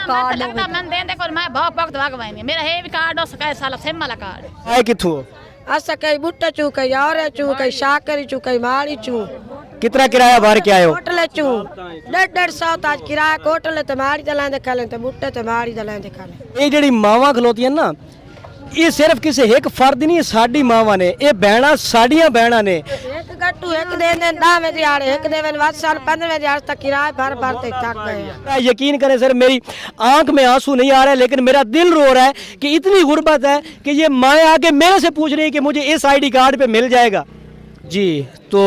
Card मन देंदे कोई मैं बहुत वक्त भगवाई मेरा है भी कार्ड उस का साला सिम वाला कार्ड आए किथों अस कई बुट्टे चू कई और चू कई शाकरी चू कई माड़ी चू कितना किराया भर के आए हो होटल चू 150 ताज किराया होटल ते माड़ी दलां दे खले ते बुट्टे ते माड़ी दलां दे खले ये जड़ी मावां खलोतियां ना ये सिर्फ किसी एक फर्द नहीं साडी मावां ने ये बहना साडियां बहना ने एक गट्टू एक देन देन 10 में दिहाड़े एक देवन 15 दिहाड़े तक किराया भर भर ते थक गए। यकीन करें सर मेरी आंख में आंसू नहीं आ रहा है लेकिन मेरा दिल रो रहा है कि इतनी गुर्बत है कि ये माएँ आके मेरे से पूछ रही है कि मुझे इस आईडी कार्ड पे मिल जाएगा। जी तो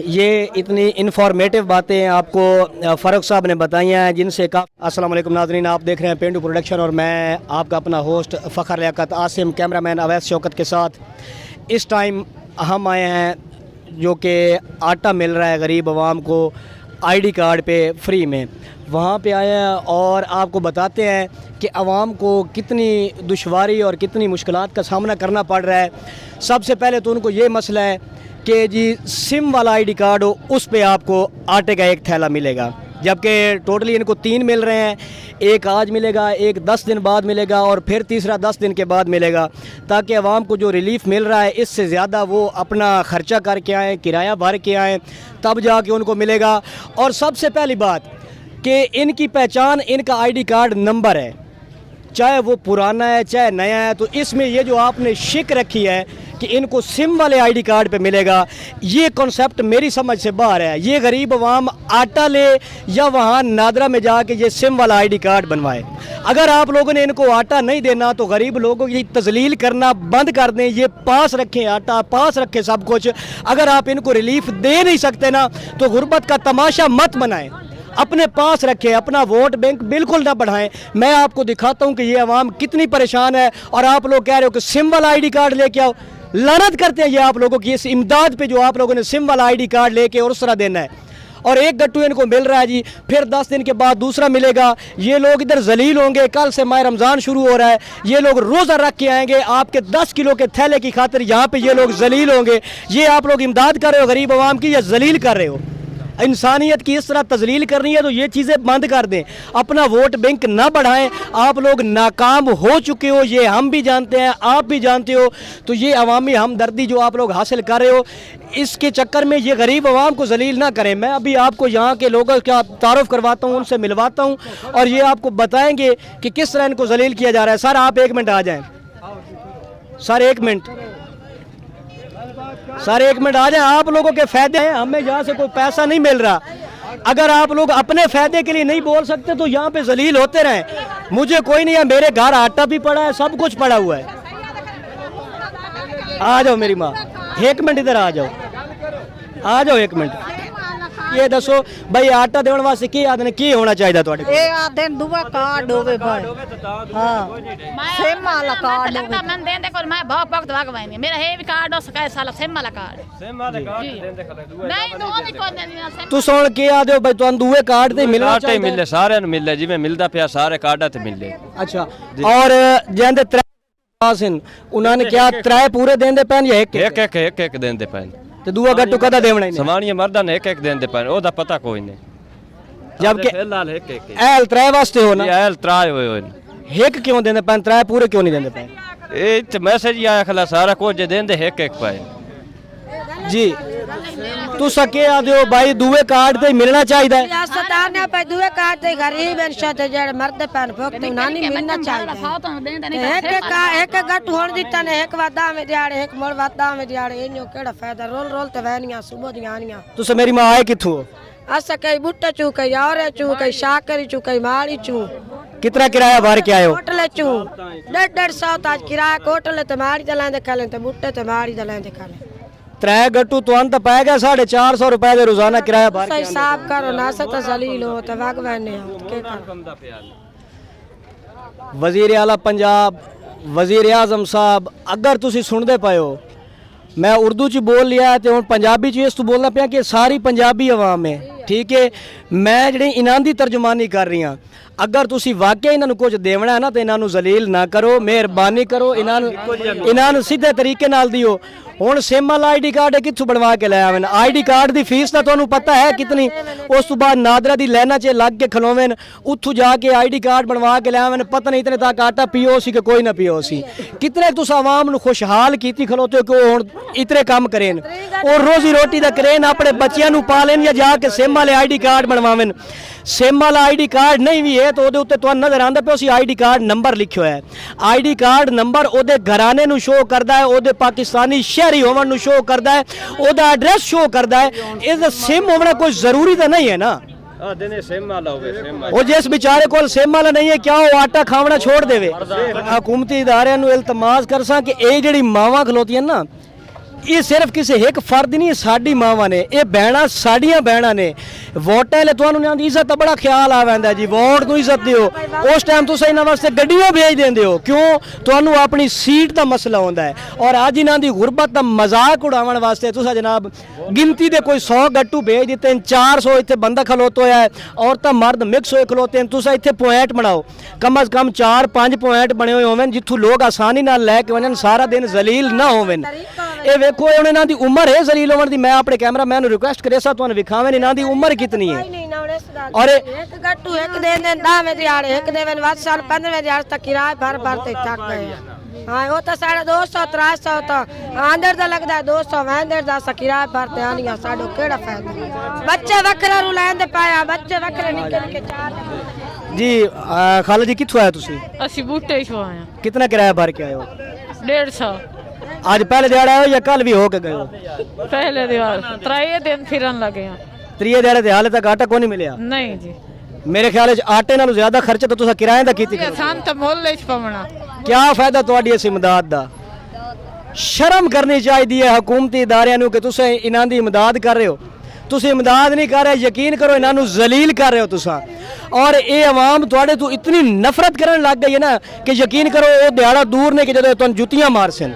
ये इतनी इन्फॉर्मेटिव बातें आपको फ़ारूक साहब ने बताई हैं जिनसे का अस्सलाम वालेकुम नाज़रीन, आप देख रहे हैं पेंडू प्रोडक्शन और मैं आपका अपना होस्ट फ़खर लियाकत आसिम कैमरामैन अवैस शौकत के साथ। इस टाइम हम आए हैं जो कि आटा मिल रहा है गरीब आवाम को आईडी कार्ड पे फ्री में, वहाँ पे आए हैं और आपको बताते हैं कि आवाम को कितनी दुश्वारी और कितनी मुश्किलात का सामना करना पड़ रहा है। सबसे पहले तो उनको ये मसला है कि जी सिम वाला आईडी कार्ड हो उस पे आपको आटे का एक थैला मिलेगा, जबकि टोटली इनको 3 मिल रहे हैं। एक आज मिलेगा, एक 10 दिन बाद मिलेगा और फिर तीसरा 10 दिन के बाद मिलेगा, ताकि आवाम को जो रिलीफ मिल रहा है इससे ज़्यादा वो अपना ख़र्चा करके आएँ, किराया भर के आएँ, तब जाके उनको मिलेगा। और सबसे पहली बात कि इनकी पहचान इनका आईडी कार्ड नंबर है, चाहे वो पुराना है चाहे नया है। तो इसमें ये जो आपने शिक रखी है कि इनको सिम वाले आईडी कार्ड पे मिलेगा, ये कॉन्सेप्ट मेरी समझ से बाहर है। ये गरीब अवाम आटा ले या वहाँ नादरा में जाके ये सिम वाला आईडी कार्ड बनवाए। अगर आप लोगों ने इनको आटा नहीं देना तो गरीब लोगों की तजलील करना बंद कर दें। ये पास रखें आटा, पास रखें सब कुछ। अगर आप इनको रिलीफ दे नहीं सकते ना तो गुर्बत का तमाशा मत बनाएं, अपने पास रखें, अपना वोट बैंक बिल्कुल ना बढ़ाएं। मैं आपको दिखाता हूं कि ये अवाम कितनी परेशान है और आप लोग कह रहे हो कि सिम वाला आईडी कार्ड लेके आओ। लानत करते हैं ये आप लोगों की इस इमदाद पे जो आप लोगों ने सिम वाला आईडी कार्ड लेके और उस तरह देना है। और एक गट्टू इनको मिल रहा है जी, फिर 10 दिन के बाद दूसरा मिलेगा। ये लोग इधर जलील होंगे। कल से माह रमज़ान शुरू हो रहा है, ये लोग रोज़ा रख के आएंगे आपके 10 किलो के थैले की खातिर। यहाँ पे ये लोग जलील होंगे। ये आप लोग इमदाद कर रहे हो गरीब अवाम की या जलील कर रहे हो? इंसानियत की इस तरह तजलील करनी है तो ये चीज़ें बंद कर दें, अपना वोट बैंक ना बढ़ाएं। आप लोग नाकाम हो चुके हो, ये हम भी जानते हैं, आप भी जानते हो। तो ये अवामी हमदर्दी जो आप लोग हासिल कर रहे हो, इसके चक्कर में ये गरीब अवाम को जलील ना करें। मैं अभी आपको यहाँ के लोगों का तारुफ करवाता हूँ, उनसे मिलवाता हूँ और ये आपको बताएंगे कि किस तरह इनको जलील किया जा रहा है। सर आप 1 मिनट आ जाएँ। सर 1 मिनट, सर 1 मिनट आ जाए। आप लोगों के फायदे हैं, हमें यहाँ से कोई पैसा नहीं मिल रहा। अगर आप लोग अपने फायदे के लिए नहीं बोल सकते तो यहाँ पे जलील होते रहें। मुझे कोई नहीं है, मेरे घर आटा भी पड़ा है, सब कुछ पड़ा हुआ है। आ जाओ मेरी माँ, 1 मिनट इधर आ जाओ, आ जाओ 1 मिनट। ये दसो भाई आटा देने वास्ते की आदने की होना चाहिए ਤੁਹਾਡੇ ਕੋਲ? ਇਹ ਆਦੇ ਦੁਆ कार्ड होवे भाई। हां सिम वाला कार्ड लगता मन देंदे कोई मैं बहुत वक्त भगवाई मेरा है भी कार्ड उस का साला सिम वाला कार्ड देंदे खले नहीं दो नहीं कोई नहीं सिम। ਤੂੰ ਸੁਣ ਕੇ ਆ ਦਿਓ ਭਾਈ ਤੁਹਾਨੂੰ ਦੂਏ ਕਾਰਡ ਤੇ ਮਿਲਣਾ ਆਟੇ ਮਿਲੇ ਸਾਰਿਆਂ ਨੂੰ ਮਿਲੇ ਜਿਵੇਂ ਮਿਲਦਾ ਪਿਆ ਸਾਰੇ ਕਾਰਡਾਂ ਤੇ ਮਿਲੇ। अच्छा और जेंदे 3 पास हैं उन्होंने क्या 3 पूरे देंदे पैन या ਇੱਕ ਦਿੰਦੇ ਪਏ ਤੇ ਦੂਆ ਗੱਟੂ ਕਦਾ ਦੇਵਣਾ ਹੀ ਨਹੀਂ? ਸਮਾਨੀਆਂ ਮਰਦਾਂ ਨੇ ਇੱਕ ਦਿੰਦੇ ਪਏ ਉਹਦਾ ਪਤਾ ਕੋਈ ਨਹੀਂ। जबकि ਫਿਲਹਾਲ ਇੱਕ ਐਲ 3 ਵਾਸਤੇ ਹੋ ਨਾ ਐਲ ਤਰਾਏ ਹੋਏ ਨੇ। ਇੱਕ ਕਿਉਂ ਦਿੰਦੇ ਪੈਨ 3 ਪੂਰੇ ਕਿਉਂ ਨਹੀਂ ਦਿੰਦੇ ਪੈਨ? ਇਹ ਤੇ ਮੈਸੇਜ ਹੀ ਆਇਆ ਖਲਾ ਸਾਰਾ ਕੁਝ ਦਿੰਦੇ ਇੱਕ ਪਏ जी। तू सके आ दियो भाई दूए कार्ड ते मिलना चाहिए। रियासत ने पे दुए कार्ड ते गरीब इंशा ते जेड़ मर्द पैन भक्त नानी मिलना चाहिए। एक गट होण दिता ने एक वादा में दिहाड़े एक मोड़ वादा में दिहाड़े इनो केड़ा फायदा। रोल रोल ते वहनियां सुबह दी आनियां। तुसे मेरी मां आए किथों? अस कई बुट्टे चू कई और चू कई शाकरी चू कई माड़ी चू। कितना किराया भर के आए हो? होटल चू 150 ताज किराया होटल ते माड़ी दलां दे खले ते बुट्टे ते माड़ी दलां दे खले। 3 गट्टू तो अंत पाएगा 450 रुपए दे रोजाना किराया भर के। सही साफ करो ना सत जलील हो ते भगवान ने के वजीर आला पंजाब वजीर आजम साहब अगर तुसी सुनते पे हो, मैं उर्दू च बोल लिया तो हूँ पंजाबी च इस तो बोलना पिया कि सारी पंजाबी अवाम है ਠੀਕ ਹੈ ਮੈਂ ਜਿਹੜੇ ਇਹਨਾਂ ਦੀ ਤਰਜਮਾਨੀ ਕਰ ਰਹੀ ਹਾਂ ਅਗਰ ਤੁਸੀਂ ਵਾਕਿਆ ਇਹਨਾਂ ਨੂੰ ਕੁਝ ਦੇਵਣਾ ਹੈ ਨਾ ਤੇ ਇਹਨਾਂ ਨੂੰ ਜ਼ਲੀਲ ਨਾ ਕਰੋ ਮਿਹਰਬਾਨੀ ਕਰੋ ਇਹਨਾਂ ਨੂੰ ਸਿੱਧੇ ਤਰੀਕੇ ਨਾਲ ਦਿਓ ਹੁਣ ਸਿਮ ਵਾਲਾ ਆਈਡੀ ਕਾਰਡ ਕਿੱਥੋਂ ਬਣਵਾ ਕੇ ਲੈ ਆਵਣ ਆਈਡੀ ਕਾਰਡ ਦੀ ਫੀਸ ਤਾਂ ਤੁਹਾਨੂੰ ਪਤਾ ਹੈ ਕਿਤਨੀ ਉਸ ਤੋਂ ਬਾਅਦ ਨਾਦਰਾ ਦੀ ਲਾਈਨਾਂ 'ਚ ਲੱਗ ਕੇ ਖਲੋਵਣ ਉੱਥੋਂ ਜਾ ਕੇ ਆਈਡੀ ਕਾਰਡ ਬਣਵਾ ਕੇ ਲੈ ਆਵਣ ਪਤਾ ਨਹੀਂ ਇਤਨੇ ਤੱਕ ਆਟਾ ਪੀਓ ਸੀ ਕਿ ਕੋਈ ਨਾ ਪੀਓ ਸੀ ਕਿਤਨੇ ਤੁਸੀਂ ਆਵਾਮ ਨੂੰ ਖੁਸ਼ਹਾਲ ਕੀਤੀ ਖਲੋਤੇ ਹੋ ਕਿ ਹੁਣ ਇਤਨੇ ਕੰਮ ਕरेन और रोजी रोटी का करेन अपने बच्चों ਨੂੰ पालन या जाके सिम वाले आईडी कार्ड बनवावन सिम वाला आईडी कार्ड नहीं भी है तो ਉਹਦੇ ਉੱਤੇ ਤੁਹਾਨੂੰ ਨਜ਼ਰ ਆਉਂਦਾ ਪਿਆ ਸੀ ਆਈਡੀ ਕਾਰਡ ਨੰਬਰ ਲਿਖਿਆ ਹੈ ਆਈਡੀ ਕਾਰਡ ਨੰਬਰ ਉਹਦੇ ਘਰਾਣੇ ਨੂੰ ਸ਼ੋ ਕਰਦਾ ਹੈ ਉਹਦੇ ਪਾਕਿਸਤਾਨੀ ਸ਼ਹਿਰੀ ਹੋਣ ਨੂੰ ਸ਼ੋ ਕਰਦਾ ਹੈ ਉਹਦਾ ਐਡਰੈਸ ਸ਼ੋ ਕਰਦਾ ਹੈ ਇਸ ਦਾ ਸਿਮ ਹੋਣਾ ਕੋਈ ਜ਼ਰੂਰੀ ਤਾਂ ਨਹੀਂ ਹੈ ਨਾ ਉਹ ਜਿਸ ਵਿਚਾਰੇ ਕੋਲ ਸਿਮ ਵਾਲਾ ਨਹੀਂ ਹੈ ਕਿਆ ਉਹ ਆਟਾ ਖਾਵਣਾ ਛੋੜ ਦੇਵੇ ਹਕੂਮਤੀ ਇਦਾਰਿਆਂ ਨੂੰ ਇਲਤਮਾਸ ਕਰਸਾਂ ਕਿ ਇਹ ਜਿਹੜੀ ਮਾਵਾਂ ਖਲੋਤੀਆਂ ਨਾ ਇਹ ਸਿਰਫ ਕਿਸੇ ਇੱਕ ਫਰਦ ਨਹੀਂ ਸਾਡੀ ਮਾਵਾਂ ਨੇ ਇਹ ਬਹਿਣਾ ਸਾਡੀਆਂ ਬਹਿਣਾ ਨੇ ਵੋਟਾਂ ਲੈ ਤੁਹਾਨੂੰ ਇਹਨਾਂ ਦੀ ਇੱਜ਼ਤ ਦਾ ਬੜਾ ਖਿਆਲ ਆ ਵੈਂਦਾ ਜੀ ਵੋਟ ਨੂੰ ਇੱਜ਼ਤ ਦਿਓ ਉਸ ਟਾਈਮ ਤੁਸੀਂ ਇਹਨਾਂ ਵਾਸਤੇ ਗੱਡੀਆਂ ਭੇਜ ਦਿੰਦੇ ਹੋ ਕਿਉਂ ਤੁਹਾਨੂੰ ਆਪਣੀ ਸੀਟ ਦਾ ਮਸਲਾ ਹੁੰਦਾ ਹੈ ਔਰ ਅੱਜ ਇਹਨਾਂ ਦੀ ਗੁਰਬਤ ਦਾ ਮਜ਼ਾਕ ਉਡਾਉਣ ਵਾਸਤੇ ਤੁਸੀਂ ਜਨਾਬ ਗਿਣਤੀ ਦੇ ਕੋਈ 100 ਗੱਟੂ ਭੇਜ ਦਿੱਤੇ 400 ਇੱਥੇ ਬੰਦਾ ਖਲੋਤਾ ਹੋਇਆ ਹੈ ਔਰਤਾਂ ਮਰਦ ਮਿਕਸ ਹੋਏ ਖਲੋਤੇ ਨੇ ਤੁਸੀਂ ਇੱਥੇ ਪੁਆਇੰਟ ਬਣਾਓ ਕਮ ਅਜ਼ ਕਮ 4-5 ਪੁਆਇੰਟ ਬਣੇ ਹੋਏ ਹੋਵਣ ਜਿੱਥੋਂ ਲੋਕ ਆਸਾਨੀ ਨਾਲ ਲੈ ਕੇ ਵਣਨ ਸਾਰਾ ਦਿਨ ਜ਼ਲੀਲ ਨਾ ਹੋਵਣ ਇਹ ਵੇਖੋ ਹੁਣ ਇਹਨਾਂ ਦੀ ਉਮਰ ਹੈ ਜ਼ਲੀਲ ਹੋਣ ਦੀ ਮੈਂ ਆਪਣੇ ਕੈਮਰਾਮੈਨ ਨੂੰ ਰਿਕੁਐਸਟ ਕਰੇ ਸਾ ਤੁਹਾਨੂੰ ਵਿਖਾਵੇਂ ਇਹਨਾਂ ਦੀ ਉਮਰ ਕਿਤਨੀ ਹੈ और एक गट्टू एक दिन 10 दिहाड़े एक दिन 15 दिहाड़े तक किराए भर ते थक गए हाँ वो तो 250-300 तो आंदर दा लगदा 200 वंदर दा किराए भरते आनिया साडो केड़ा फायदा बच्चे वखरे रुलांदे पाया बच्चे वखरे निके निके चार जी खाला जी कित्थों आए तुसी ਅਸੀਂ ਬੂਟੇ ਚੋਂ ਆਏ ਆ कितना किराया भर के आए हो 150 आज पहले दिहाड़ा आए हो या कल भी होके गए हो ਪਹਿਲੇ ਦਿਨ ਤਰਾਏ ਦਿਨ ਫਿਰਨ ਲੱਗੇ ਆ त्रीए दिहाड़े ते हाले तक आटा को नहीं मिलिया ਨਹੀਂ ਜੀ मेरे ख्याल च आटे नालों ज्यादा खर्चा तो तुसा किराए दा कीती ਸਾਨੂੰ ਤਾਂ ਮੁੱਲ ਚ ਪਵਣਾ क्या फायदा ਤੁਹਾਡੀ ਇਸ ਇਮਦਾਦ ਦਾ ਸ਼ਰਮ ਕਰਨੀ ਚਾਹੀਦੀ ਹੈ ਹਕੂਮਤੀ ਇਦਾਰਿਆਂ ਨੂੰ ਕਿ ਤੁਸੀਂ ਇਹਨਾਂ ਦੀ ਇਮਦਾਦ ਕਰ ਰਹੇ ਹੋ ਤੁਸੀਂ ਇਮਦਾਦ ਨਹੀਂ ਕਰ ਰਹੇ ਯਕੀਨ ਕਰੋ ਇਹਨਾਂ ਨੂੰ ਜ਼ਲੀਲ ਕਰ ਰਹੇ ਹੋ ਤੁਸੀਂ ਔਰ ਇਹ ਆਵਾਮ ਤੁਹਾਡੇ ਤੋਂ ਇਤਨੀ ਨਫ਼ਰਤ ਕਰਨ ਲੱਗ ਗਈ ਹੈ ਨਾ ਕਿ ਯਕੀਨ ਕਰੋ ਉਹ ਦਿਹਾੜਾ ਦੂਰ ਨੇ ਕਿ ਜਦੋਂ ਤੁਹਾਨੂੰ ਜੁੱਤੀਆਂ ਮਾਰਸਨ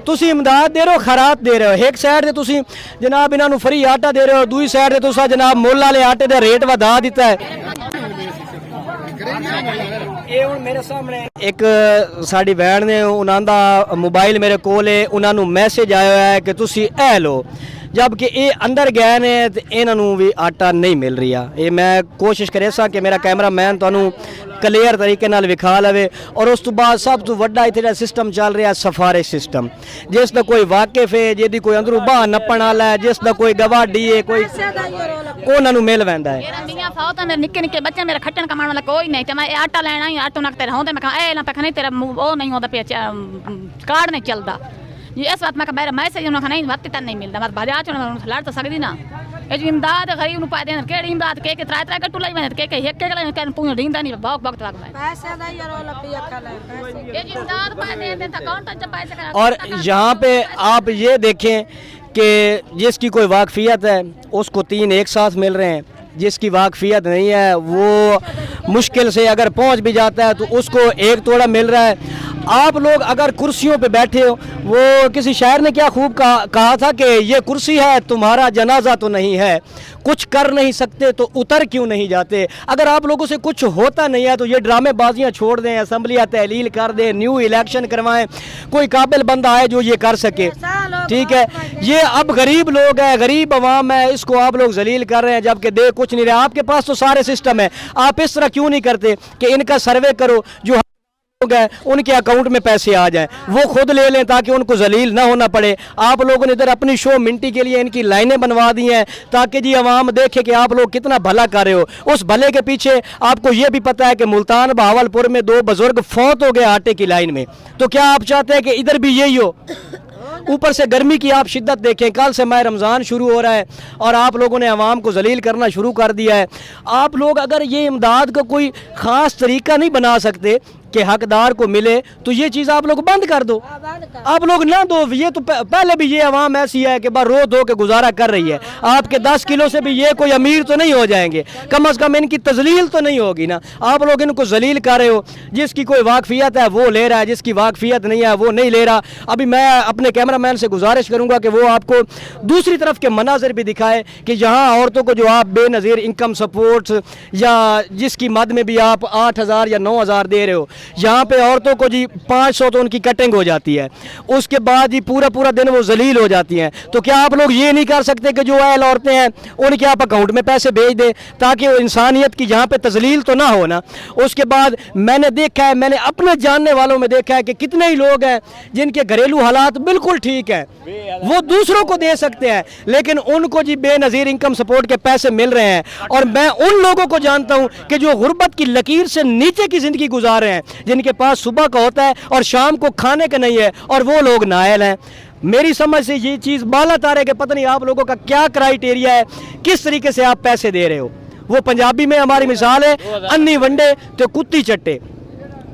ਤੁਸੀਂ ਇਮਦਾਦ ਦੇ ਰਹੇ ਹੋ ਖਰਾਤ ਦੇ ਰਹੇ ਹੋ ਇੱਕ ਸਾਈਡ ਤੇ ਤੁਸੀਂ ਜਨਾਬ ਇਹਨਾਂ ਨੂੰ ਫਰੀ ਆਟਾ ਦੇ ਰਹੇ ਹੋ ਦੂਜੀ ਸਾਈਡ ਤੇ ਤੁਸੀਂ ਜਨਾਬ ਮੁੱਲ ਵਾਲੇ ਆਟੇ ਦਾ ਰੇਟ ਵਧਾ ਦਿੱਤਾ ਹੈ ਇਹ ਹੁਣ ਮੇਰੇ ਸਾਹਮਣੇ ਇੱਕ ਸਾਡੀ ਭੈਣ ਨੇ ਉਹਨਾਂ ਦਾ ਮੋਬਾਈਲ ਮੇਰੇ ਕੋਲ ਹੈ ਉਹਨਾਂ ਨੂੰ ਮੈਸੇਜ ਆਇਆ ਹੋਇਆ ਹੈ ਕਿ ਤੁਸੀਂ ਇਹ ਲਓ जबकि ये अंदर गए ने तो इन्हों भी आटा नहीं मिल रही है ये मैं कोशिश करे सा कि मेरा कैमरामैन तुहानू क्लीयर तरीके नाल विखा लवे और उस तो बाद सब तो वड्डा इत्थे सिस्टम चल रहा सफारिश सिस्टम जिस दा कोई वाकिफ है जिहदी कोई अंदरों बाहर नप्पण वाला है जिस दा कोई गवाही है कोई उन्हां नू मिल वैंदा है मेरा मियां फाउता मेरे निक्के निक्के बच्चे मेरा खट्टन कमाने वाला कोई नहीं ते मैं आटा लेना ही आटो नक तेरा होंदे मैं कहा ए ना पे नहीं तेरा वो नहीं होंदा पे कार्ड नहीं चलदा ये इस बात मैं मेरा मैसेज उन्होंने नहीं वक्त तक नहीं मिलता मैं बाजार चुन लड़ तो सकती ना ये जो इमदाद गरीब नु पाए देन केड़ी इमदाद के त्रा कट्टू लाई वने के एक एक कन पूछ दींदा नहीं बहुत वक्त लग पैसे दा ये रोला पिया खले ये जो इमदाद पाए देन था कौन तक पैसे करा और यहाँ पे आप ये देखें कि जिसकी कोई वाकफियत है उसको 3 एक साथ मिल रहे हैं जिसकी वाकफियत नहीं है वो मुश्किल से अगर पहुंच भी जाता है तो उसको एक तोड़ा मिल रहा है आप लोग अगर कुर्सियों पे बैठे हो वो किसी शायर ने क्या खूब कहा था कि ये कुर्सी है तुम्हारा जनाजा तो नहीं है कुछ कर नहीं सकते तो उतर क्यों नहीं जाते अगर आप लोगों से कुछ होता नहीं है तो ये ड्रामेबाजियाँ छोड़ दें असम्बलियाँ तहलील कर दें न्यू इलेक्शन करवाएं कोई काबिल बंदा आए जो ये कर सके ठीक है ये अब गरीब लोग हैं गरीब अवाम है इसको आप लोग जलील कर रहे हैं जबकि दे कुछ नहीं रहे आपके पास तो सारे सिस्टम है आप इस तरह क्यों नहीं करते कि इनका सर्वे करो जो गए उनके अकाउंट में पैसे आ जाएं वो खुद ले लें ताकि उनको जलील ना होना पड़े आप लोगों ने इधर अपनी शो मिनटी के लिए इनकी लाइनें बनवा दी हैं ताकि जी आवाम देखे कि आप लोग कितना भला कर रहे हो उस भले के पीछे आपको ये भी पता है कि मुल्तान बहावलपुर में 2 बुजुर्ग फौत हो गए आटे की लाइन में तो क्या आप चाहते हैं कि इधर भी यही हो ऊपर से गर्मी की आप शिद्दत देखें कल से माह रमज़ान शुरू हो रहा है और आप लोगों ने आवाम को जलील करना शुरू कर दिया है आप लोग अगर ये इमदाद का कोई ख़ास तरीका नहीं बना सकते कि हकदार को मिले, तो ये चीज़ आप लोग बंद कर दो, आप लोग ना दो। ये तो पहले भी ये आवाम ऐसी है कि बार रो धो के गुजारा कर रही है। आपके 10 किलो से भी ये कोई अमीर तो नहीं हो जाएंगे, कम अज़ कम इनकी तजलील तो नहीं होगी ना। आप लोग इनको जलील कर रहे हो। जिसकी कोई वाकफियत है वो ले रहा है, जिसकी वाकफियत नहीं है वो नहीं ले रहा। अभी मैं अपने कैमरामैन से गुजारिश करूँगा कि वो आपको दूसरी तरफ के मनाजिर भी दिखाए कि यहाँ औरतों को जो आप बेनज़ीर इनकम सपोर्ट्स या जिसकी मद में भी आप 8,000 या 9,000 दे रहे हो, यहाँ पे औरतों को जी 500 तो उनकी कटिंग हो जाती है, उसके बाद जी पूरा दिन वो जलील हो जाती हैं। तो क्या आप लोग ये नहीं कर सकते कि जो अहल औरतें हैं उनके आप अकाउंट में पैसे भेज दें ताकि वो इंसानियत की यहाँ पे तजलील तो ना हो ना। उसके बाद मैंने देखा है, मैंने अपने जानने वालों में देखा है कि कितने ही लोग हैं जिनके घरेलू हालात बिल्कुल ठीक है, वो दूसरों को दे सकते हैं, लेकिन उनको जी बेनज़ीर इनकम सपोर्ट के पैसे मिल रहे हैं। और मैं उन लोगों को जानता हूं कि जो गुर्बत की लकीर से नीचे की ज़िंदगी गुजार रहे हैं, जिनके पास सुबह का होता है और शाम को खाने का नहीं है, और वो लोग नाअहल हैं। मेरी समझ से ये चीज़ बाला तारे के पता नहीं आप लोगों का क्या क्राइटेरिया है, किस तरीके से आप पैसे दे रहे हो। वो पंजाबी में हमारी मिसाल है, अन्नी वंडे तो कुत्ती चट्टे,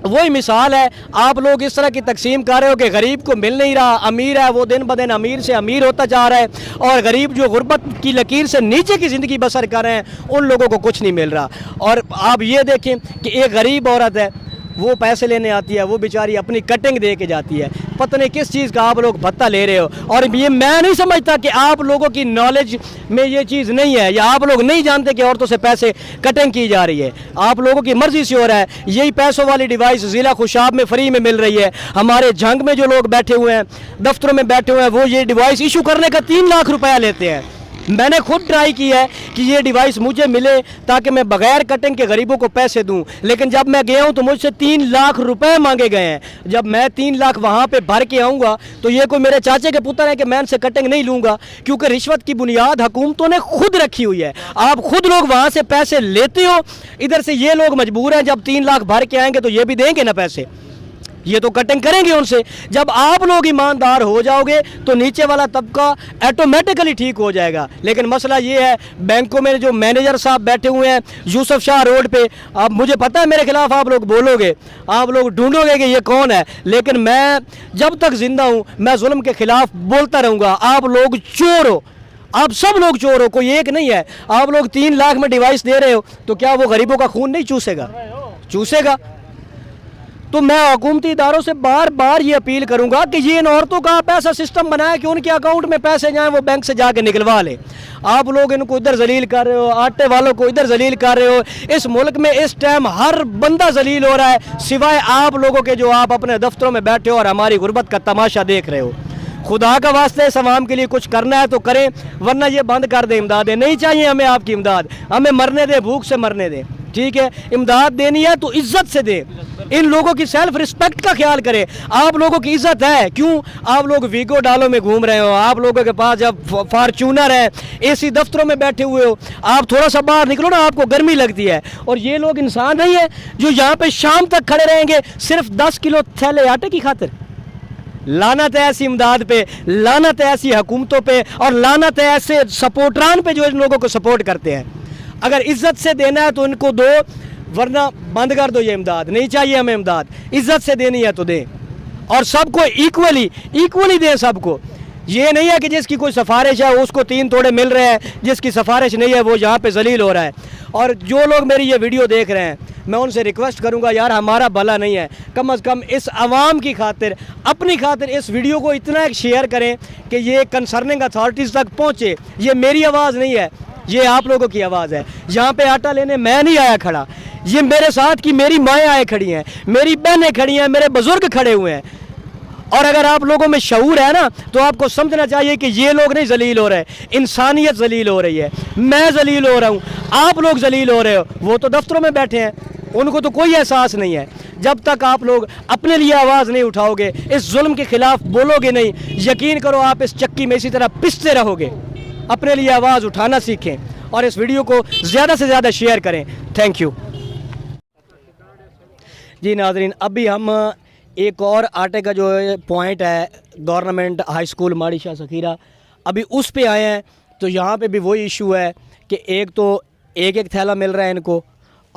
वही मिसाल है। आप लोग इस तरह की तकसीम कर रहे हो कि गरीब को मिल नहीं रहा, अमीर है वो दिन ब दिन अमीर से अमीर होता जा रहा है, और गरीब जो गुर्बत की लकीर से नीचे की ज़िंदगी बसर कर रहे हैं उन लोगों को कुछ नहीं मिल रहा। और आप ये देखें कि एक गरीब औरत है, वो पैसे लेने आती है, वो बेचारी अपनी कटिंग दे के जाती है, पता नहीं किस चीज़ का आप लोग भत्ता ले रहे हो। और ये मैं नहीं समझता कि आप लोगों की नॉलेज में ये चीज़ नहीं है, या आप लोग नहीं जानते कि औरतों से पैसे कटिंग की जा रही है। आप लोगों की मर्जी से हो रहा है। यही पैसों वाली डिवाइस ज़िला खुशाब में फ्री में मिल रही है। हमारे जंग में जो लोग बैठे हुए हैं, दफ्तरों में बैठे हुए हैं, वो ये डिवाइस इशू करने का 3 लाख रुपया लेते हैं। मैंने खुद ट्राई की है कि ये डिवाइस मुझे मिले ताकि मैं बगैर कटिंग के गरीबों को पैसे दूं, लेकिन जब मैं गया हूं तो मुझसे 3 लाख रुपए मांगे गए हैं। जब मैं 3 लाख वहां पे भर के आऊँगा तो ये कोई मेरे चाचे के पुत्र है कि मैं इनसे कटिंग नहीं लूँगा, क्योंकि रिश्वत की बुनियाद हुकूमतों ने खुद रखी हुई है। आप खुद लोग वहाँ से पैसे लेते हो, इधर से ये लोग मजबूर हैं, जब 3 लाख भर के आएंगे तो ये भी देंगे ना पैसे, ये तो कटिंग करेंगे उनसे। जब आप लोग ईमानदार हो जाओगे तो नीचे वाला तबका ऑटोमेटिकली ठीक हो जाएगा। लेकिन मसला ये है, बैंकों में जो मैनेजर साहब बैठे हुए हैं यूसुफ शाह रोड पे, अब मुझे पता है मेरे खिलाफ आप लोग बोलोगे, आप लोग ढूंढोगे कि ये कौन है, लेकिन मैं जब तक जिंदा हूँ मैं जुल्म के खिलाफ बोलता रहूँगा। आप लोग चोर हो, आप सब लोग चोर हो, कोई एक नहीं है। आप लोग 3 लाख में डिवाइस दे रहे हो तो क्या वो गरीबों का खून नहीं चूसेगा? चूसेगा। तो मैं हुकूमती इदारों से बार बार ये अपील करूंगा कि ये इन औरतों का आप ऐसा सिस्टम बनाए कि उनके अकाउंट में पैसे जाएं, वो बैंक से जाके निकलवा ले। आप लोग इनको इधर जलील कर रहे हो, आटे वालों को इधर जलील कर रहे हो। इस मुल्क में इस टाइम हर बंदा जलील हो रहा है, सिवाय आप लोगों के जो आप अपने दफ्तरों में बैठे हो और हमारी गुर्बत का तमाशा देख रहे हो। खुदा का वास्ते इस अवाम के लिए कुछ करना है तो करें, वरना ये बंद कर दे इमदादें। नहीं चाहिए हमें आपकी इमदाद, हमें मरने दे, भूख से मरने दे, ठीक है। इमदाद देनी है तो इज्जत से दे। इन लोगों की सेल्फ रिस्पेक्ट का ख्याल करें। आप लोगों की इज्जत है, क्यों आप लोग वीगो डालो में घूम रहे हो, आप लोगों के पास जब फार्चूनर है, एसी दफ्तरों में बैठे हुए हो, आप थोड़ा सा बाहर निकलो ना, आपको गर्मी लगती है। और ये लोग इंसान नहीं है जो यहाँ पे शाम तक खड़े रहेंगे सिर्फ 10 किलो थैले आटे की खातिर। लानत है ऐसी इमदाद पे, लानत है ऐसी हुकूमतों पे, और लानत है ऐसे सपोर्टरान पे जो इन लोगों को सपोर्ट करते हैं। अगर इज्जत से देना है तो इनको दो, वरना बंद कर दो। ये इमदाद नहीं चाहिए हमें, इमदाद इज्जत से देनी है तो दें, और सबको इक्वली दें सबको। ये नहीं है कि जिसकी कोई सिफारिश है उसको 3 तोड़े मिल रहे हैं, जिसकी सिफारिश नहीं है वो यहाँ पे जलील हो रहा है। और जो लोग मेरी ये वीडियो देख रहे हैं, मैं उनसे रिक्वेस्ट करूंगा, यार हमारा भला नहीं है, कम अज़ कम इस आवाम की खातिर, अपनी खातिर इस वीडियो को इतना शेयर करें कि ये कंसर्निंग अथॉरिटीज़ तक पहुँचे। ये मेरी आवाज़ नहीं है, ये आप लोगों की आवाज़ है। यहाँ पे आटा लेने मैं नहीं आया खड़ा, ये मेरे साथ की मेरी माएँ आए खड़ी हैं, मेरी बहनें खड़ी हैं, मेरे बुजुर्ग खड़े हुए हैं। और अगर आप लोगों में शऊर है ना, तो आपको समझना चाहिए कि ये लोग नहीं जलील हो रहे, इंसानियत जलील हो रही है। मैं जलील हो रहा हूँ, आप लोग जलील हो रहे हो। वो तो दफ्तरों में बैठे हैं, उनको तो कोई एहसास नहीं है। जब तक आप लोग अपने लिए आवाज़ नहीं उठाओगे, इस जुल्म के खिलाफ बोलोगे नहीं, यकीन करो आप इस चक्की में इसी तरह पिसते रहोगे। अपने लिए आवाज़ उठाना सीखें और इस वीडियो को ज़्यादा से ज़्यादा शेयर करें। थैंक यू जी। नाज़रीन, अभी हम एक और आटे का जो पॉइंट है, गवर्नमेंट हाई स्कूल माड़ी शाह सखीरा, अभी उस पे आए हैं। तो यहाँ पे भी वही इशू है कि एक तो एक थैला मिल रहा है इनको,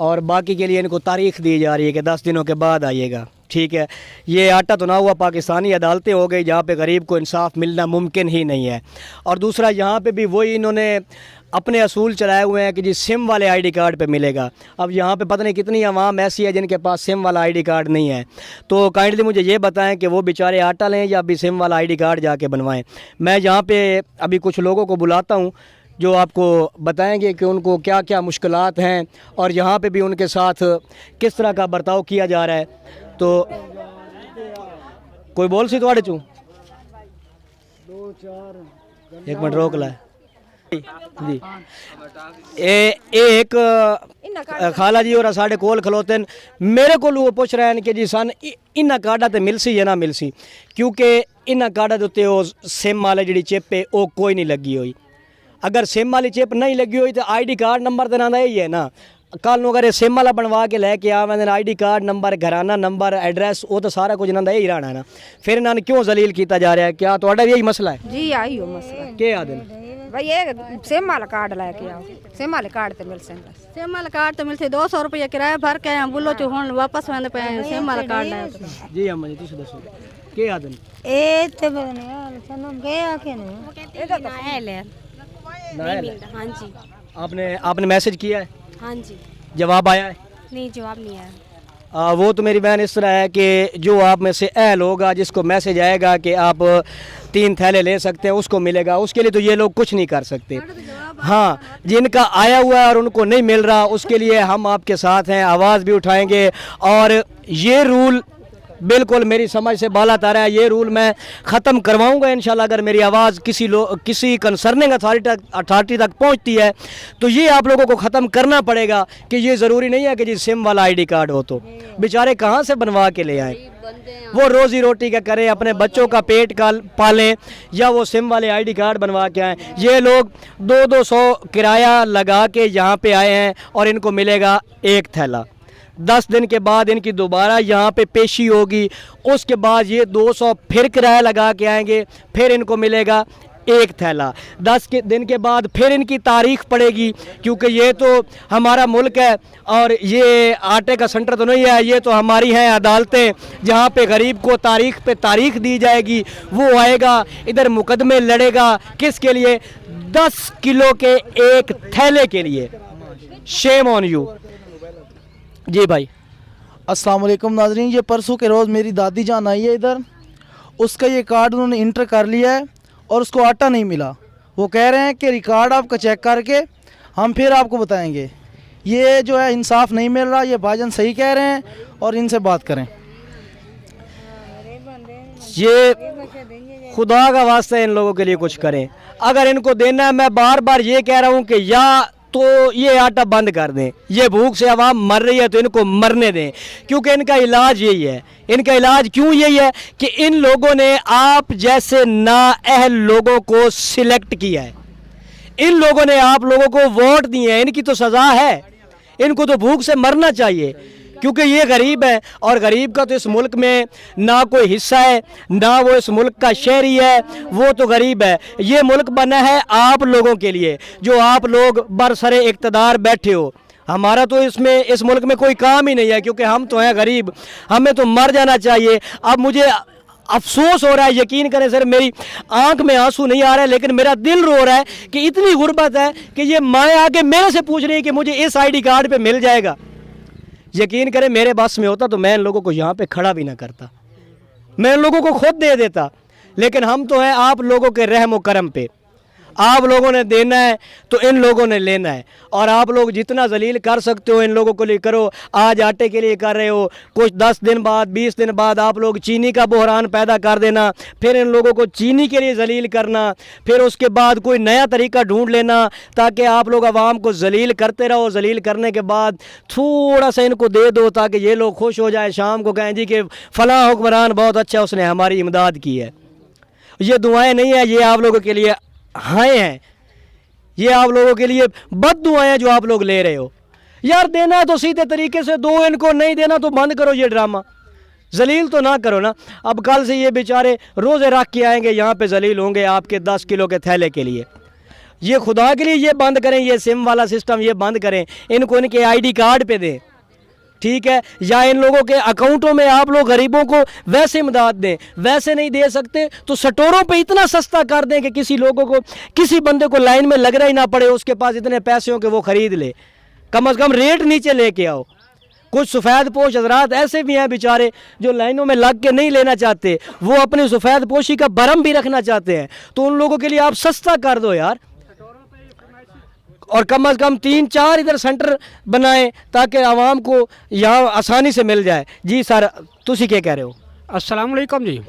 और बाकी के लिए इनको तारीख दी जा रही है कि 10 दिनों के बाद आइएगा। ठीक है, ये आटा तो ना हुआ, पाकिस्तानी अदालतें हो गई जहाँ पे गरीब को इंसाफ मिलना मुमकिन ही नहीं है। और दूसरा यहाँ पे भी वही इन्होंने अपने असूल चलाए हुए हैं कि जी सिम वाले आईडी कार्ड पे मिलेगा। अब यहाँ पे पता नहीं कितनी आवाम ऐसी है जिनके पास सिम वाला आईडी कार्ड नहीं है। तो काइंडली मुझे ये बताएं कि वो बेचारे आटा लें या अभी सिम वाला आईडी कार्ड जाके बनवाएं। मैं यहाँ पे अभी कुछ लोगों को बुलाता हूँ जो आपको बताएंगे कि उनको क्या क्या मुश्किलात हैं और यहाँ पे भी उनके साथ किस तरह का बर्ताव किया जा रहा है। तो कोई बोल सी थोड़े चूँ 1 मिनट रोक ला जी। एक खाला जी और साढ़े कोल खलोते हैं, मेरे को वो पूछ रहे हैं कि जी सन इन्ना कार्डा तो मिलसी या ना मिलसी, क्योंकि इन्ना कार्डा के उत्ते सिम वाले जी चिप है वो कोई नहीं लगी हुई। अगर सिम वाली चिप नहीं लगी हुई तो आईडी कार्ड नंबर तो ना यही है ना। कल ਨੂੰ अगर सिम वाला बनवा के लैके आवें आईडी कार्ड नंबर घराना नंबर एड्रैस वो तो सारा कुछ इन्हों यही रहना है ना। फिर इन्होंने क्यों जलील किया जा रहा है? क्या तो यही मसला है? जी आई हो मसला क्या आदि भाई ये सिम वाला कार्ड लेके आओ, सिम वाले कार्ड तो मिल सकता, सिम वाला कार्ड तो मिलते 200 रुपये किराया भर के आए बुलो चो हुन वापस आने पे सिम वाला कार्ड लाया। जी अम्मा जी तुम दसो क्या आदि ए ते बने यार सनम गया के नहीं ये तो नायल है। हाँ जी आपने मैसेज किया है? हाँ जी। जवाब आया है? नहीं जवाब नहीं आया। वो तो मेरी बहन इस तरह है कि जो आप में से अहल होगा जिसको मैसेज आएगा कि आप 3 थैले ले सकते हैं उसको मिलेगा, उसके लिए तो ये लोग कुछ नहीं कर सकते। हाँ, जिनका आया हुआ है और उनको नहीं मिल रहा उसके लिए हम आपके साथ हैं, आवाज़ भी उठाएंगे। और ये रूल बिल्कुल मेरी समझ से बाला तारा है, ये रूल मैं ख़त्म करवाऊंगा इंशाल्लाह। अगर मेरी आवाज़ किसी कंसर्निंग अथॉरिटी तक पहुंचती है तो ये आप लोगों को ख़त्म करना पड़ेगा कि ये ज़रूरी नहीं है कि जी सिम वाला आईडी कार्ड हो तो बेचारे कहाँ से बनवा के ले आएँ, वो रोज़ी रोटी का करें, अपने बच्चों का पेट का पालें या वो सिम वाले आईडी कार्ड बनवा के आएँ। ये लोग 200 किराया लगा के यहाँ पे आए हैं और इनको मिलेगा 1 थैला। 10 दिन के बाद इनकी दोबारा यहाँ पे पेशी होगी, उसके बाद ये 200 फिर किराया लगा के आएंगे, फिर इनको मिलेगा 1 थैला। 10 दिन के बाद फिर इनकी तारीख पड़ेगी, क्योंकि ये तो हमारा मुल्क है और ये आटे का सेंटर तो नहीं है, ये तो हमारी हैं अदालतें जहाँ पे गरीब को तारीख पे तारीख दी जाएगी। वो आएगा इधर मुकदमे लड़ेगा किसके लिए? 10 किलो के 1 थैले के लिए। Shame on you. जी भाई अस्सलाम वालेकुम नाजरीन, ये परसों के रोज़ मेरी दादी जान आई है इधर, उसका ये कार्ड उन्होंने इंटर कर लिया है और उसको आटा नहीं मिला। वो कह रहे हैं कि रिकॉर्ड आपका चेक करके हम फिर आपको बताएंगे। ये जो है इंसाफ नहीं मिल रहा, ये भाईजान सही कह रहे हैं और इनसे बात करें। ये खुदा का वास्ता इन लोगों के लिए कुछ करें। अगर इनको देना है, मैं बार बार ये कह रहा हूँ कि या तो ये आटा बंद कर दें, ये भूख से आवाम मर रही है तो इनको मरने दें, क्योंकि इनका इलाज यही है। इनका इलाज क्यों यही है कि इन लोगों ने आप जैसे नाअहल लोगों को सिलेक्ट किया है, इन लोगों ने आप लोगों को वोट दिए हैं, इनकी तो सज़ा है, इनको तो भूख से मरना चाहिए, क्योंकि ये गरीब है और गरीब का तो इस मुल्क में ना कोई हिस्सा है, ना वो इस मुल्क का शहरी है, वो तो गरीब है। ये मुल्क बना है आप लोगों के लिए, जो आप लोग बरसरे इक़्तिदार बैठे हो। हमारा तो इसमें इस मुल्क में कोई काम ही नहीं है, क्योंकि हम तो हैं गरीब, हमें तो मर जाना चाहिए। अब मुझे अफसोस हो रहा है, यकीन करें सर, मेरी आंख में आंसू नहीं आ रहा है, लेकिन मेरा दिल रो रहा है कि इतनी गुर्बत है कि ये माएँ आके मेरे से पूछ रही है कि मुझे इस ID कार्ड पे मिल जाएगा। यकीन करें मेरे बस में होता तो मैं इन लोगों को यहाँ पे खड़ा भी ना करता, मैं इन लोगों को खुद दे देता, लेकिन हम तो हैं आप लोगों के रहम व करम पे। आप लोगों ने देना है तो इन लोगों ने लेना है, और आप लोग जितना जलील कर सकते हो इन लोगों को लिए करो। आज आटे के लिए कर रहे हो, कुछ 10 दिन बाद 20 दिन बाद आप लोग चीनी का बहरान पैदा कर देना, फिर इन लोगों को चीनी के लिए जलील करना, फिर उसके बाद कोई नया तरीका ढूंढ लेना ताकि आप लोग आवाम को जलील करते रहो। जलील करने के बाद थोड़ा सा इनको दे दो ताकि ये लोग खुश हो जाए, शाम को कहें जी कि फ़लाँ हुक्मरान बहुत अच्छा, उसने हमारी इमदाद की है। ये दुआएँ नहीं है, ये आप लोगों के लिए हाँ हैं, ये आप लोगों के लिए बद दुआएं हैं जो आप लोग ले रहे हो। यार देना है तो सीधे तरीके से दो, इनको नहीं देना तो बंद करो ये ड्रामा, जलील तो ना करो ना। अब कल से ये बेचारे रोज़े रख के आएंगे यहाँ पे जलील होंगे आपके 10 किलो के थैले के लिए। ये खुदा के लिए ये बंद करें, ये सिम वाला सिस्टम ये बंद करें, इनको इनके आईडी कार्ड पे दें, ठीक है, या इन लोगों के अकाउंटों में आप लोग गरीबों को वैसे इमदाद दें। वैसे नहीं दे सकते तो स्टोरों पे इतना सस्ता कर दें कि किसी लोगों को, किसी बंदे को लाइन में लगना ही ना पड़े, उसके पास इतने पैसे हो कि वो ख़रीद ले। कम से कम रेट नीचे लेके आओ। कुछ सफ़ेद पोश हजरात ऐसे भी हैं बेचारे जो लाइनों में लग के नहीं लेना चाहते, वो अपनी सफ़ेद पोशी का भरम भी रखना चाहते हैं, तो उन लोगों के लिए आप सस्ता कर दो यार। और कम से कम 3-4 इधर सेंटर बनाएं ताकि आवाम को यहाँ आसानी से मिल जाए। जी सर, तुसी क्या कह रहे हो? अस्सलाम वालेकुम जी।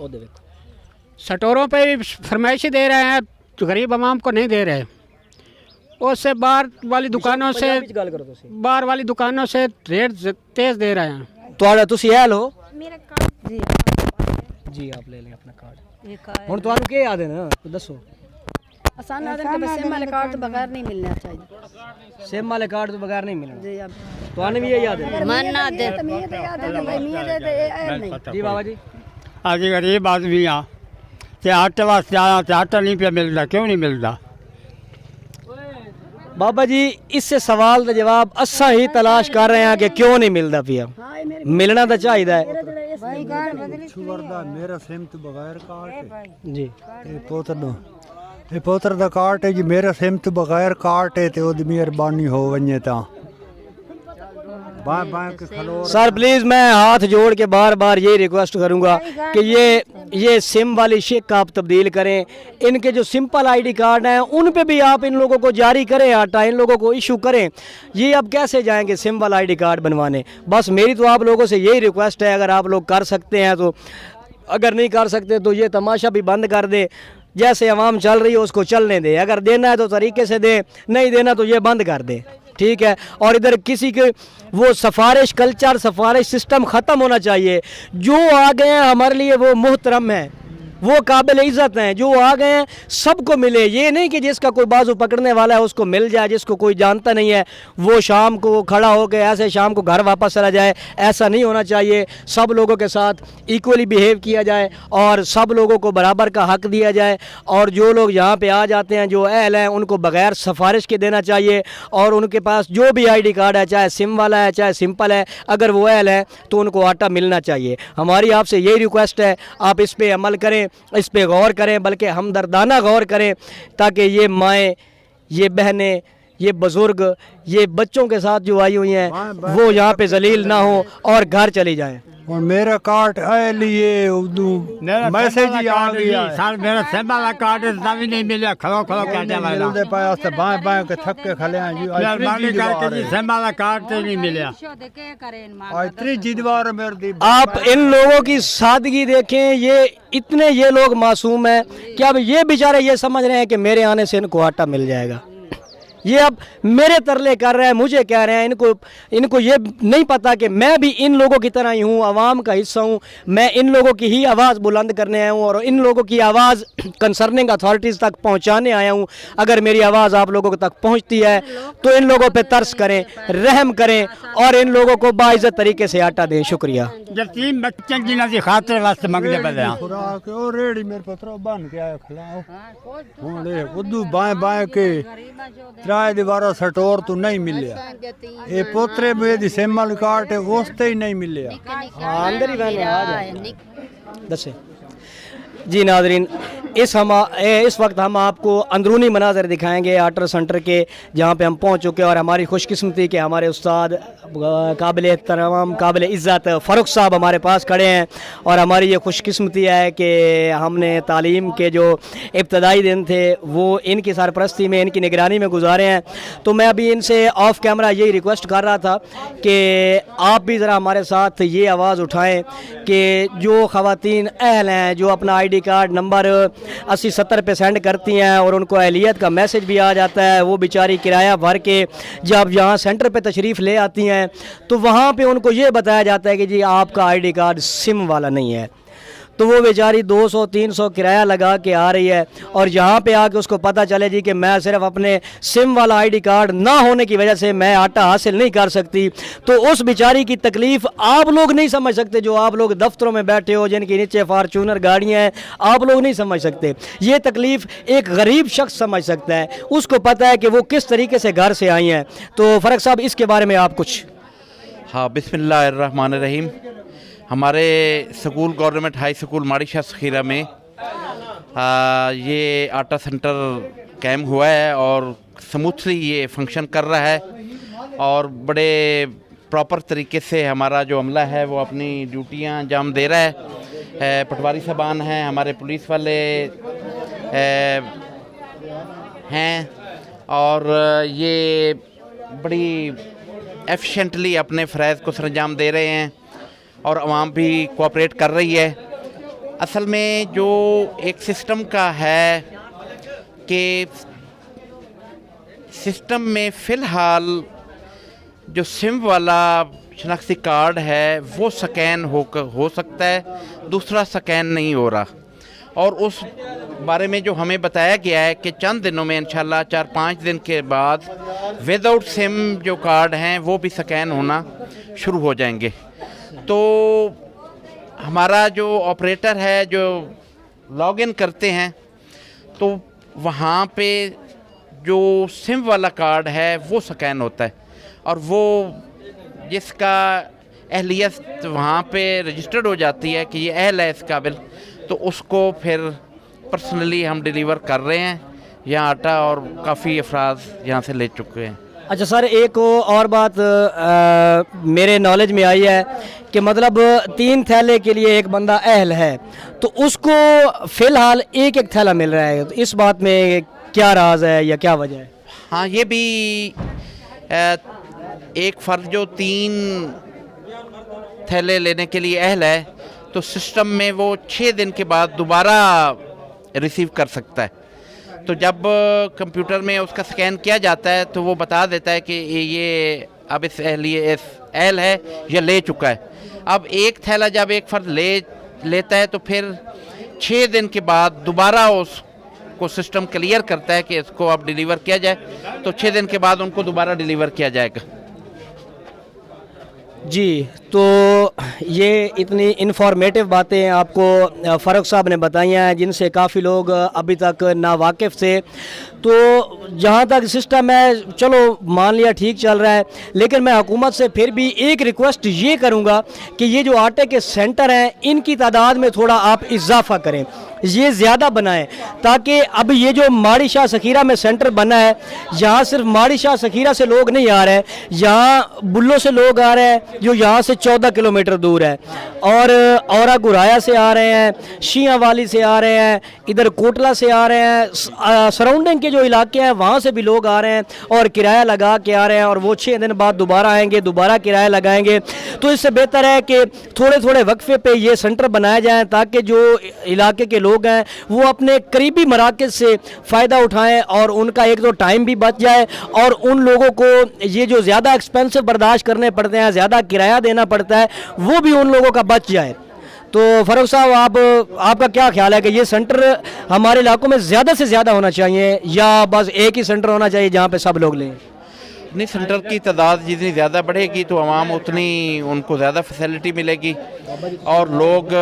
स्टोरों पे फरमाइशी दे रहे हैं तो गरीब आवाम को नहीं दे रहे। उससे बाहर वाली दुकानों से रेट तेज दे रहे हैं। तो तुसी है लो जी, आप ले लें अपना कार्ड। हुण तुहानू क्या याद है ना, दसो। आसान आदमी के सिम वाले कार्ड तो बगैर नहीं मिलना चाहिए। सिम वाले कार्ड तो बगैर नहीं मिलना जी। अब तो आने भी ये याद है मन्ना दे तो मैं तो याद है कि भाई मैं दे जी बाबा जी। आज गरीब आदमी आ ते आटे वास्ते आया ते आटा नहीं पे मिलता, क्यों नहीं मिलता? बाबा जी इससे सवाल का जवाब असा ही तलाश कर रहे हैं कि क्यों नहीं मिलता पिया। मिलना तो चाहिए है मेरा सिम तो बगैर कार्ड जी। ये पोतर दा कार्ड है जी, मेरा सिम तो बगैर कार्ड है, तो ओदी मेहरबानी हो वने ता सर प्लीज़ मैं हाथ जोड़ के बार बार यही रिक्वेस्ट करूंगा कि ये सिम वाली शिक आप तब्दील करें। इनके जो सिंपल आईडी कार्ड हैं उन पे भी आप इन लोगों को जारी करें, आटा इन लोगों को इशू करें। ये अब कैसे जाएंगे सिम वाला आईडी कार्ड बनवाने? बस मेरी तो आप लोगों से यही रिक्वेस्ट है, अगर आप लोग कर सकते हैं तो, अगर नहीं कर सकते तो ये तमाशा भी बंद कर दे। जैसे आवाम चल रही है उसको चलने दे, अगर देना है तो तरीके से दे, नहीं देना तो ये बंद कर दे, ठीक है। और इधर किसी के वो सिफारिश कल्चर, सिफारिश सिस्टम ख़त्म होना चाहिए। जो आ गए हैं हमारे लिए वो मुहतरम है, वो काबिल इज़्ज़त हैं। जो आ गए हैं सबको मिले, ये नहीं कि जिसका कोई बाजू पकड़ने वाला है उसको मिल जाए, जिसको कोई जानता नहीं है वो शाम को खड़ा होकर ऐसे शाम को घर वापस चला जाए। ऐसा नहीं होना चाहिए। सब लोगों के साथ इक्वली बिहेव किया जाए और सब लोगों को बराबर का हक दिया जाए। और जो लोग यहाँ पे आ जाते हैं, जो अहल हैं, उनको बग़ैर सिफारिश के देना चाहिए। और उनके पास जो भी आईडी कार्ड है, चाहे सिम वाला है चाहे सिंपल है, अगर वो अहल है तो उनको आटा मिलना चाहिए। हमारी आपसे यही रिक्वेस्ट है, आप इस पर अमल करें, इस पे गौर करें, बल्कि हमदर्दाना गौर करें, ताकि ये माएँ, ये बहनें, ये बुज़ुर्ग, ये बच्चों के साथ जो आई हुई हैं वो यहाँ पे जलील ना हो और घर चली जाएं। और मेरा कार्ड आए लिए मैसेज ही आ गया सर, मेरा सिम वाला कार्ड भी नहीं मिला। खलो कहने वाला दे पाया से बाएं के थक के खले हैं जी। मेहरबानी करके जी सिम वाला कार्ड तो नहीं मिला। आज त्रीजी दीवार मेरे दी। आप इन लोगों की सादगी देखें, ये लोग मासूम हैं कि अब ये बेचारे ये समझ रहे हैं कि मेरे आने से इनको आटा मिल जाएगा। ये अब मेरे तरले कर रहे हैं, मुझे कह रहे हैं। इनको ये नहीं पता कि मैं भी इन लोगों की तरह ही हूँ, आवाम का हिस्सा हूँ। मैं इन लोगों की ही आवाज़ बुलंद करने आया हूँ और इन लोगों की आवाज़ कंसर्निंग अथॉरिटीज़ तक पहुँचाने आया हूँ। अगर मेरी आवाज़ आप लोगों तक पहुँचती है तो इन लोगों पे तरस करें, रहम करें और इन लोगों को बाइज़्ज़त तरीके से आटा दें। शुक्रिया। यतीम बच्चे जिन्हां दी खातिर वास्ते मंगने पड़े खुराक और रेडी मेरे पत्रों बन के आया खिलाओ हुणे उदू बाएं के त्राय दीवारा स्टोर तो नहीं मिलिया। ये पोतरे में सिम वाली कार्ड है उसते ही नहीं मिलिया। अंदर ही बहन आ जाए दसे। जी नाज़रीन, इस वक्त हम आपको अंदरूनी मनाज़र दिखाएंगे आटर सेंटर के, जहाँ पे हम पहुँच चुके हैं। और हमारी खुशकिस्मती कि हमारे उस्ताद काबिल एहतराम, काबिल इज़्ज़त फ़ारूक साहब हमारे पास खड़े हैं। और हमारी ये खुशकिस्मती है कि हमने तालीम के जो इब्तदाई दिन थे वो इनकी सरपरस्ती में, इनकी निगरानी में गुजारे हैं। तो मैं अभी इनसे ऑफ़ कैमरा यही रिक्वेस्ट कर रहा था कि आप भी ज़रा हमारे साथ ये आवाज़ उठाएँ कि जो ख़वातीन अहल हैं, जो अपना आईडी कार्ड नंबर 80-70 पे सेंड करती हैं और उनको अहलियत का मैसेज भी आ जाता है, वो बेचारी किराया भर के जब यहाँ सेंटर पे तशरीफ़ ले आती हैं तो वहाँ पे उनको ये बताया जाता है कि जी आपका आईडी कार्ड सिम वाला नहीं है। तो तो वो बेचारी 200-300 किराया लगा के आ रही है, और यहाँ पे आके उसको पता चले जी कि मैं सिर्फ अपने सिम वाला आईडी कार्ड ना होने की वजह से मैं आटा हासिल नहीं कर सकती, तो उस बेचारी की तकलीफ़ आप लोग नहीं समझ सकते। जो आप लोग दफ्तरों में बैठे हो, जिनके नीचे फार्चूनर गाड़ियाँ हैं, आप लोग नहीं समझ सकते। ये तकलीफ़ एक गरीब शख्स समझ सकता है, उसको पता है कि वो किस तरीके से घर से आई हैं। तो फ़ारूक साहब, इसके बारे में आप कुछ। हाँ, बिस्मिल्लाहिर्रहमानिर्रहीम। हमारे स्कूल गवर्नमेंट हाई स्कूल माड़ीशाह सखीरा में ये आटा सेंटर कायम हुआ है और स्मूथली ये फंक्शन कर रहा है, और बड़े प्रॉपर तरीके से हमारा जो अमला है वो अपनी ड्यूटियां अंजाम दे रहा है। पटवारी साहबान हैं, हमारे पुलिस वाले हैं, और ये बड़ी एफिशिएंटली अपने फ़रज़ को सरंजाम दे रहे हैं, और आवाम भी कोऑपरेट कर रही है। असल में जो एक सिस्टम का है कि सिस्टम में फ़िलहाल जो सिम वाला शनाख्ती कार्ड है वो स्कैन हो सकता है, दूसरा स्कैन नहीं हो रहा, और उस बारे में जो हमें बताया गया है कि चंद दिनों में इंशाल्लाह 4-5 दिन के बाद विदाउट सिम जो कार्ड हैं वो भी स्कैन होना शुरू हो जाएंगे। तो हमारा जो ऑपरेटर है जो लॉगिन करते हैं, तो वहाँ पे जो सिम वाला कार्ड है वो स्कैन होता है, और वो जिसका अहलियत वहाँ पे रजिस्टर्ड हो जाती है कि ये अहल है इस काबिल, तो उसको फिर पर्सनली हम डिलीवर कर रहे हैं यहाँ आटा, और काफ़ी अफराद यहाँ से ले चुके हैं। अच्छा सर, एक और बात मेरे नॉलेज में आई है कि मतलब 3 थैले के लिए एक बंदा अहल है, तो उसको फ़िलहाल एक थैला मिल रहा है, तो इस बात में क्या राज है या क्या वजह है? हाँ, ये भी एक फ़र्द जो 3 थैले लेने के लिए अहल है, तो सिस्टम में वो 6 दिन के बाद दोबारा रिसीव कर सकता है। तो जब कंप्यूटर में उसका स्कैन किया जाता है तो वो बता देता है कि ये अब इस अहल है या ले चुका है। अब एक थैला जब एक फ़र्द लेता है तो फिर 6 दिन के बाद दोबारा उसको सिस्टम क्लियर करता है कि इसको अब डिलीवर किया जाए, तो 6 दिन के बाद उनको दोबारा डिलीवर किया जाएगा। जी, तो ये इतनी इन्फॉर्मेटिव बातें आपको फ़ारूक साहब ने बताई हैं, जिनसे काफ़ी लोग अभी तक नावाकिफ़ थे। तो जहाँ तक सिस्टम है, चलो मान लिया ठीक चल रहा है, लेकिन मैं हुकूमत से फिर भी एक रिक्वेस्ट ये करूँगा कि ये जो आटे के सेंटर हैं, इनकी तादाद में थोड़ा आप इजाफ़ा करें, ये ज़्यादा बनाएं, ताकि अब ये जो माड़ीशाह सखीरा में सेंटर बना है, यहाँ सिर्फ माड़ीशाह सखीरा से लोग नहीं आ रहे हैं, यहाँ बुल्लो से लोग आ रहे हैं जो यहाँ से 14 किलोमीटर दूर है, और औरा गुराया से आ रहे हैं, शिया वाली से आ रहे हैं, इधर कोटला से आ रहे हैं, सराउंडिंग के जो इलाके हैं वहाँ से भी लोग आ रहे हैं और किराया लगा के आ रहे हैं, और वो 6 दिन बाद दोबारा आएंगे, दोबारा किराया लगाएंगे। तो इससे बेहतर है कि थोड़े थोड़े वक्फे पे ये सेंटर बनाए जाएँ, ताकि जो इलाके के लोग हैं वो अपने करीबी मराकज़ से फ़ायदा उठाएं, और उनका एक तो टाइम भी बच जाए, और उन लोगों को ये जो ज़्यादा एक्सपेंसिव बर्दाश्त करने पड़ते हैं, ज़्यादा किराया देना पड़ता है, वो भी उन लोगों का बच जाए। तो फ़ारूक साहब, आपका क्या ख्याल है कि ये सेंटर हमारे इलाकों में ज़्यादा से ज़्यादा होना चाहिए, या बस एक ही सेंटर होना चाहिए जहाँ पे सब लोग लें? नहीं, सेंटर की तादाद जितनी ज़्यादा बढ़ेगी तो आवाम उतनी उनको ज़्यादा फैसिलिटी मिलेगी, और लोग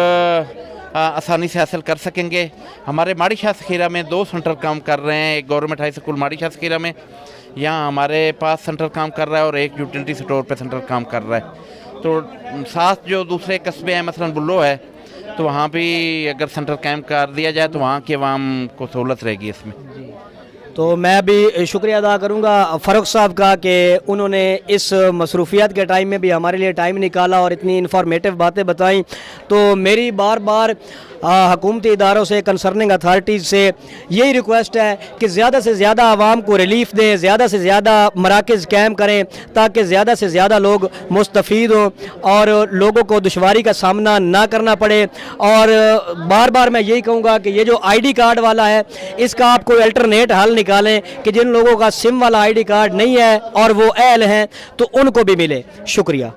आसानी से हासिल कर सकेंगे। हमारे माड़ीशाह सखीरा में 2 सेंटर काम कर रहे हैं, एक गवर्नमेंट हाई स्कूल माड़ीशाह सखीरा में, यहाँ हमारे पास सेंटर काम कर रहा है, और एक यूटिलिटी स्टोर पे सेंटर काम कर रहा है। तो साथ जो दूसरे कस्बे हैं, मसलन बुल्लो है, तो वहाँ भी अगर सेंटर कायम कर दिया जाए तो वहाँ की आवाम को सहूलत रहेगी इसमें। तो मैं भी शुक्रिया अदा करूँगा फ़ारूक साहब का कि उन्होंने इस मसरूफियत के टाइम में भी हमारे लिए टाइम निकाला और इतनी इन्फॉर्मेटिव बातें बताई। तो मेरी बार बार हुकूमती इदारों से, कंसर्निंग अथॉरिटीज़ से यही रिक्वेस्ट है कि ज़्यादा से ज़्यादा आवाम को रिलीफ दें, ज़्यादा से ज़्यादा मराकज़ कायम करें, ताकि ज़्यादा से ज़्यादा लोग मुस्तफ़ीद हों और लोगों को दुश्वारी का सामना ना करना पड़े। और बार बार मैं यही कहूँगा कि ये जो ID कार्ड वाला है, इसका आप कोई अल्टरनेट हल निकालें कि जिन लोगों का सिम वाला ID कार्ड नहीं है और वो अहल हैं, तो उनको भी मिले। शुक्रिया।